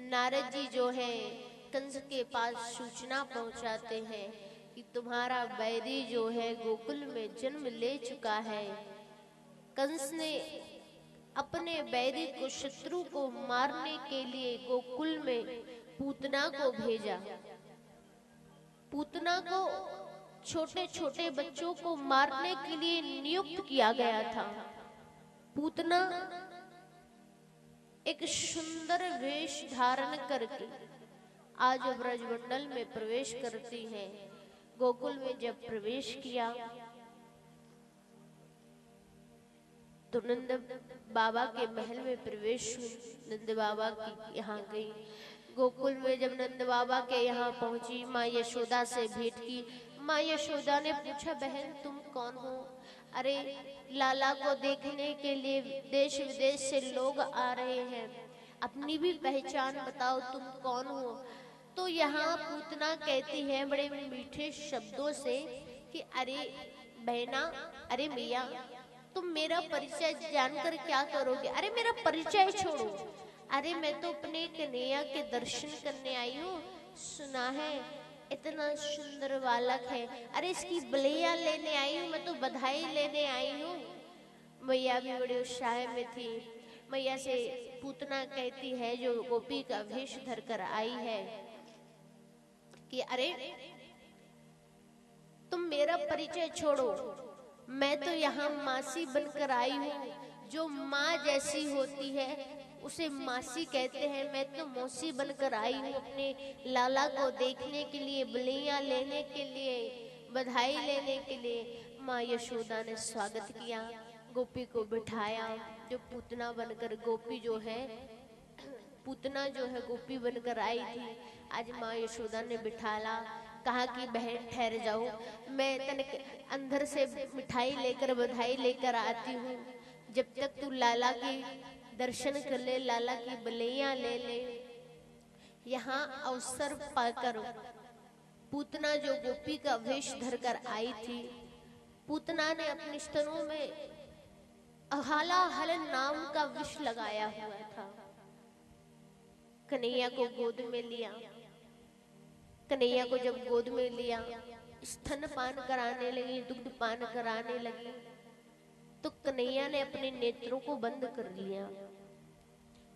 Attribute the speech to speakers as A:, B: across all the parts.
A: नारद जी जो है कंस के पास सूचना पहुंचाते हैं कि तुम्हारा बैरी जो है गोकुल में जन्म ले चुका है। कंस ने अपने बैरी को, शत्रु को मारने के लिए गोकुल में पूतना को भेजा। पूतना को छोटे छोटे बच्चों को मारने के लिए नियुक्त किया गया था। पूतना एक सुंदर वेश धारण करके आज ब्रजमंडल में प्रवेश करती है। गोकुल में जब प्रवेश किया तो नंद बाबा के महल में प्रवेश हुई। नंद बाबा की यहाँ गई। गोकुल में जब नंद बाबा के यहाँ पहुंची, माँ यशोदा से भेंट की। माँ यशोदा ने पूछा, बहन तुम कौन हो? अरे लाला को देखने के लिए देश विदेश से लोग आ रहे हैं, अपनी भी पहचान बताओ, तुम कौन हो? तो यहाँ पूतना कहती है बड़े मीठे शब्दों से कि अरे बहना, अरे मिया, तुम मेरा परिचय जानकर क्या करोगे? अरे मेरा परिचय छोड़ो, अरे मैं तो अपने कन्हैया के दर्शन करने आई हूँ। सुना है इतना सुंदर बालक है, अरे इसकी बलैया लेने आई हूँ, मैं तो बधाई लेने आई हूँ। मैया भी बड़े उत्साह में थी। मैया से पूतना कहती है जो गोपी का वेश धर कर आई है कि अरे तुम मेरा परिचय छोड़ो, मैं तो यहाँ मासी बनकर आई हूँ। जो माँ जैसी होती है उसे मासी कहते हैं। मैं तो मौसी बनकर आई हूँ अपने लाला को देखने के लिए, बलैया लेने के लिए, बधाई लेने के लिए। माँ यशोदा ने स्वागत किया, गोपी को बिठाया। जो पूतना बनकर गोपी जो है, पूतना जो है गोपी बनकर आई थी, आज माँ यशोदा ने बिठाला। कहा कि बहन ठहर जाओ, मैं तनिक अंदर से मिठाई लेकर, बधाई लेकर आती हूँ। जब तक तू लाला की दर्शन कर ले, लाला की बलैया ले ले। यहाँ अवसर पाकर पूतना जो गोपी का वेश धरकर आई थी, पूतना ने अपने स्तनों में हलाहल नाम का विष लगाया हुआ था। कन्हैया को गोद में लिया। कन्हैया को जब गोद में लिया, स्तन पान कराने लगी, दुग्ध पान कराने लगी, तो कन्हैया ने अपने नेत्रों को बंद कर लिया।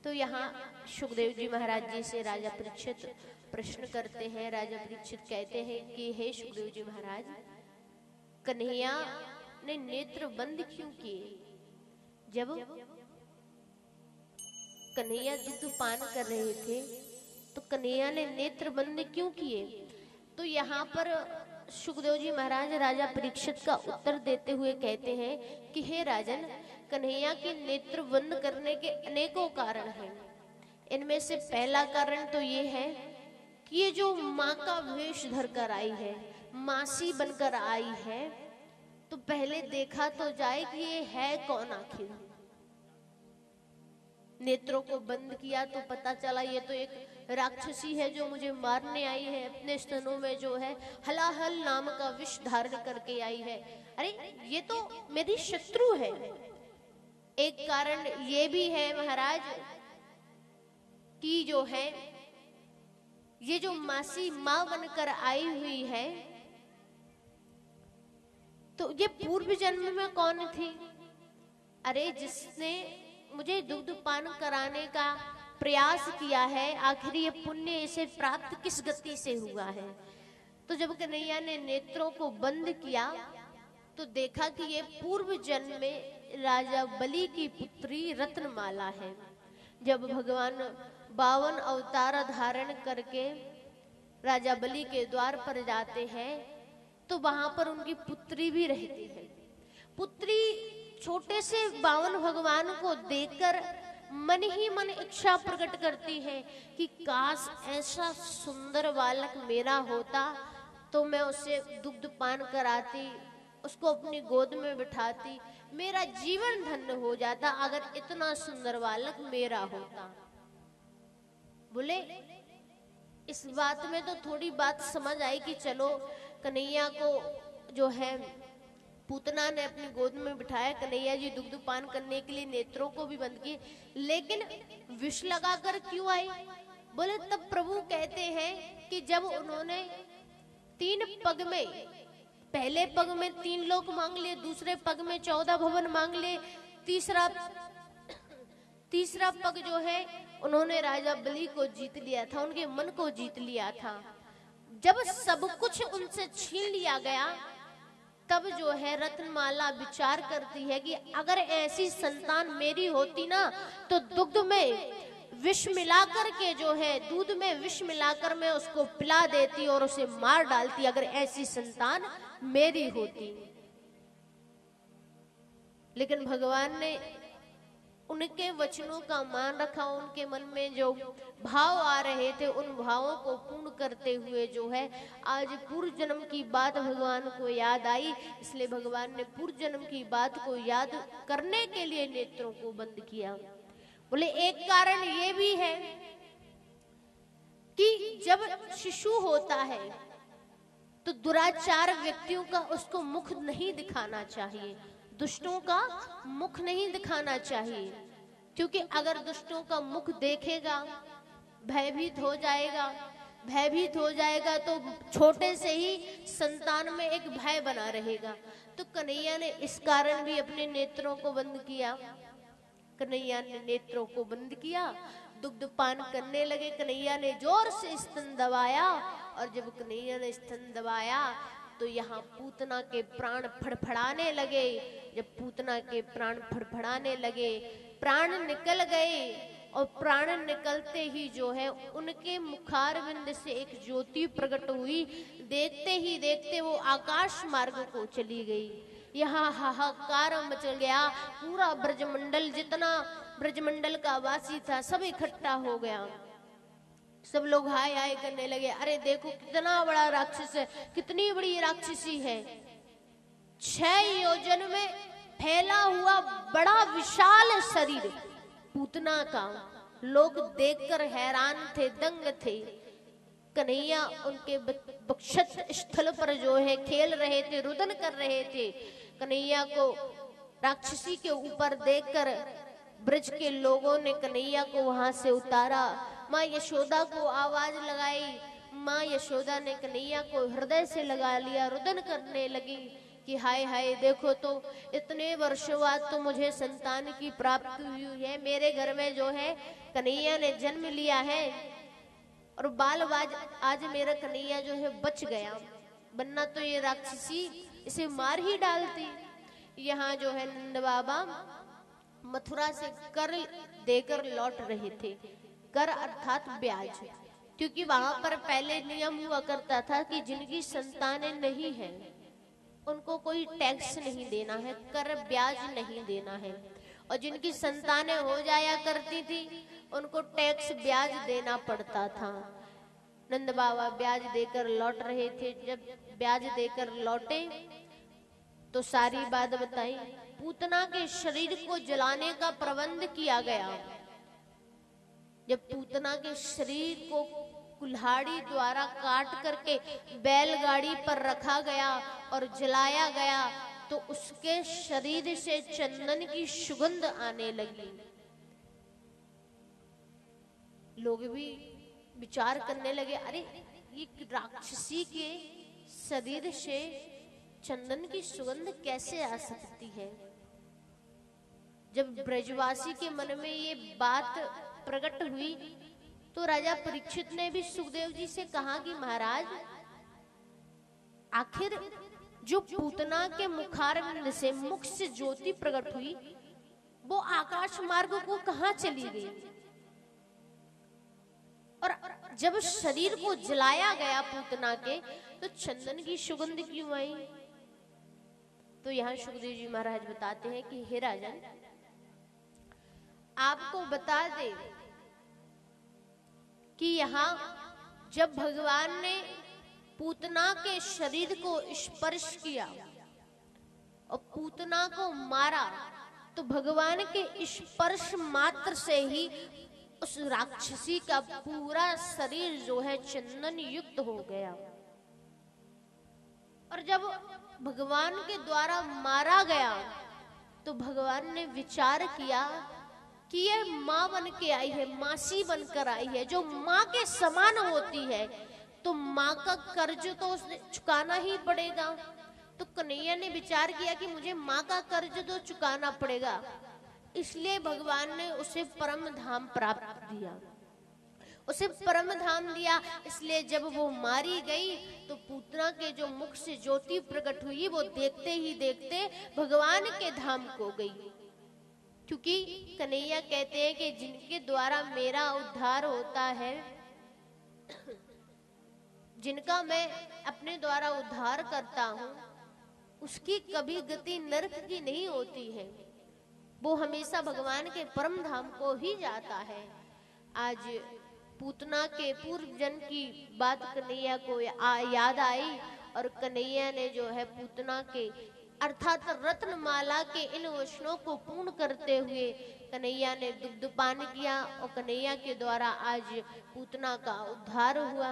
A: तो यहाँ सुखदेव जी महाराज जी से राजा परीक्षित प्रश्न करते हैं। राजा परीक्षित कहते हैं कि हे सुखदेव जी महाराज, कन्हैया ने नेत्र बंद क्यों किए? जब कन्हैया दुग्ध पान कर रहे थे तो कन्हैया ने नेत्र बंद क्यों किए? तो यहाँ पर सुखदेव जी महाराज राजा परीक्षित का उत्तर देते हुए कहते हैं कि हे राजन, कन्हैया के नेत्र बंद करने के अनेकों कारण हैं। इनमें से पहला कारण तो ये है कि ये जो माँ का वेश धरकर आई है, मासी बनकर आई है, तो पहले देखा तो जाए कि ये है कौन आखिर। नेत्रों को बंद किया तो पता चला ये तो एक राक्षसी है जो मुझे मारने आई है। अपने स्तनों में जो है हलाहल नाम का विष धारण करके आई है। अरे ये तो मेरी शत्रु है। एक कारण ये भी है महाराज कि जो है ये जो मासी माँ बनकर आई हुई है, तो ये पूर्व जन्म में कौन थी? अरे जिसने मुझे दुग्ध पान कराने का प्रयास किया है, आखिर ये पुण्य इसे प्राप्त किस गति से हुआ है? तो जब कन्हैया ने नेत्रों को बंद किया तो देखा कि ये पूर्व जन्म में राजा बलि की पुत्री रत्नमाला है। जब भगवान 52 अवतार धारण करके राजा बलि के द्वार पर जाते हैं तो वहां पर उनकी पुत्री भी रहती है। पुत्री छोटे से 52 भगवान को देखकर मन ही मन इच्छा प्रकट करती है कि काश ऐसा सुंदर बालक मेरा होता तो मैं उसे दुग्ध पान कराती, उसको अपनी गोद में बिठाती, मेरा जीवन धन्य हो जाता अगर इतना सुंदर बालक मेरा होता। बोले इस बात में तो थोड़ी बात समझ आई कि चलो कन्हैया को जो है पूतना ने अपनी गोद में बिठाया, कन्हैया जी दुग्ध पान करने के लिए नेत्रों को भी बंद किए, लेकिन विष लगाकर क्यों आई? बोले तब प्रभु कहते हैं कि जब उन्होंने 3 पग में, पहले पग में 3 लोक मांग लिए, दूसरे पग में 14 भवन मांग लिए, तीसरा पग जो है उन्होंने राजा बलि को जीत लिया था, उनके मन को जीत लिया था। जब सब कुछ उनसे छीन लिया गया, तब जो है रत्नमाला विचार करती है कि अगर ऐसी संतान मेरी होती ना तो दुग्ध में विष मिलाकर के जो है, दूध में विष मिलाकर मैं उसको पिला देती और उसे मार डालती, अगर ऐसी संतान मेरी होती। लेकिन भगवान ने उनके वचनों का मान रखा, उनके मन में जो भाव आ रहे थे उन भावों को पूर्ण करते हुए जो है आज पूर्व जन्म की बात भगवान को याद आई, इसलिए भगवान ने पूर्व जन्म की बात को याद करने के लिए नेत्रों को बंद किया। बोले एक कारण ये भी है कि जब शिशु होता है तो दुराचार व्यक्तियों का उसको मुख नहीं दिखाना चाहिए, दुष्टों का मुख नहीं दिखाना चाहिए, क्योंकि अगर दुष्टों का मुख देखेगा भयभीत हो जाएगा तो छोटे से ही संतान में एक भय बना रहेगा। तो कन्हैया ने इस कारण भी अपने नेत्रों को बंद किया। कन्हैया ने नेत्रों को बंद किया, दुग्ध पान करने लगे। कन्हैया ने जोर से स्तन दबाया और जब कन्हैया ने स्तन दबाया तो यहाँ पूतना के प्राण फड़फड़ाने लगे। जब पूतना के प्राण फड़फड़ाने लगे, प्राण निकल गए और प्राण निकलते ही जो है उनके मुखारविंद से एक ज्योति प्रकट हुई। देखते ही देखते वो आकाश मार्ग को चली गई। यहाँ हाहाकार मच गया, पूरा ब्रजमंडल, जितना ब्रजमंडल का वासी था सब इकट्ठा हो गया। सब लोग हाय हाय करने लगे, अरे देखो कितना बड़ा राक्षस है, कितनी बड़ी राक्षसी है। 6 योजन में फैला हुआ बड़ा विशाल शरीर पूतना का। लोग देखकर हैरान थे, दंग थे। कन्हैया उनके बक्षत स्थल पर जो है खेल रहे थे, रुदन कर रहे थे। कन्हैया को राक्षसी के ऊपर देखकर ब्रज के लोगों ने कन्हैया को वहां से उतारा। माँ यशोदा को आवाज लगाई, माँ यशोदा ने कन्हैया को हृदय से लगा लिया, रुदन करने लगी कि हाय हाय देखो तो इतने वर्षों बाद तो मुझे संतान की प्राप्ति हुई है। मेरे घर में जो है कन्हैया ने जन्म लिया है और बालवाज आज मेरा कन्हैया जो है बच गया, वरना तो ये राक्षसी इसे मार ही डालती। यहाँ जो है नंद बाबा मथुरा से कर देकर लौट रहे थे। कर अर्थात ब्याज, क्योंकि वहां पर पहले नियम हुआ करता था कि जिनकी संतानें नहीं है उनको कोई टैक्स नहीं देना है, कर ब्याज नहीं देना है, और जिनकी संतानें हो जाया करती थी उनको टैक्स ब्याज देना पड़ता था। नंद बाबा ब्याज देकर लौट रहे थे। जब ब्याज देकर लौटे तो सारी बात बताई। पूतना के शरीर को जलाने का प्रबंध किया गया। जब पूतना के शरीर को कुल्हाड़ी द्वारा काट करके बैलगाड़ी पर रखा गया और जलाया गया तो उसके शरीर से चंदन की सुगंध आने लगी। लोग भी विचार करने लगे, अरे ये राक्षसी के शरीर से चंदन की सुगंध कैसे आ सकती है। जब ब्रजवासी के मन में ये बात प्रकट हुई तो राजा परीक्षित ने भी सुखदेव जी से कहा कि महाराज, आखिर जो पूतना के मुखारविंद से मुख से ज्योति प्रकट हुई वो आकाश मार्ग को कहां चली गई, और जब शरीर को जलाया गया पूतना के तो चंदन की सुगंध क्यों आई। तो यहाँ सुखदेव जी महाराज बताते हैं कि हे राजन, आपको बता दे कि यहाँ जब भगवान ने पूतना के शरीर को स्पर्श किया और पूतना को मारा तो भगवान के स्पर्श मात्र से ही उस राक्षसी का पूरा शरीर जो है चंदन युक्त हो गया। और जब भगवान के द्वारा मारा गया तो भगवान ने विचार किया कि ये माँ बन के आई है, मासी बनकर आई है, जो माँ के समान होती है, तो माँ का कर्ज तो उसने चुकाना ही पड़ेगा। तो कन्हैया ने विचार किया कि मुझे माँ का कर्ज तो चुकाना पड़ेगा, इसलिए भगवान ने उसे परम धाम प्राप्त दिया, उसे परम धाम दिया। इसलिए जब वो मारी गई तो पूतना के जो मुख से ज्योति प्रकट हुई, वो देखते ही देखते भगवान के धाम को गई। क्योंकि कन्हैया कहते हैं कि जिनके द्वारा मेरा उद्धार होता है, जिनका मैं अपने द्वारा उद्धार करता हूँ, उसकी कभी गति नरक की नहीं होती है, वो हमेशा भगवान के परम धाम को ही जाता है। आज पूतना के पूर्व जन्म की बात कन्हैया को याद आई, और कन्हैया ने जो है पूतना के अर्थात रत्नमाला के इन वचनों को पूर्ण करते हुए कन्हैया ने दुग्धपान किया, और कन्हैया के द्वारा आज पूतना का उद्धार हुआ।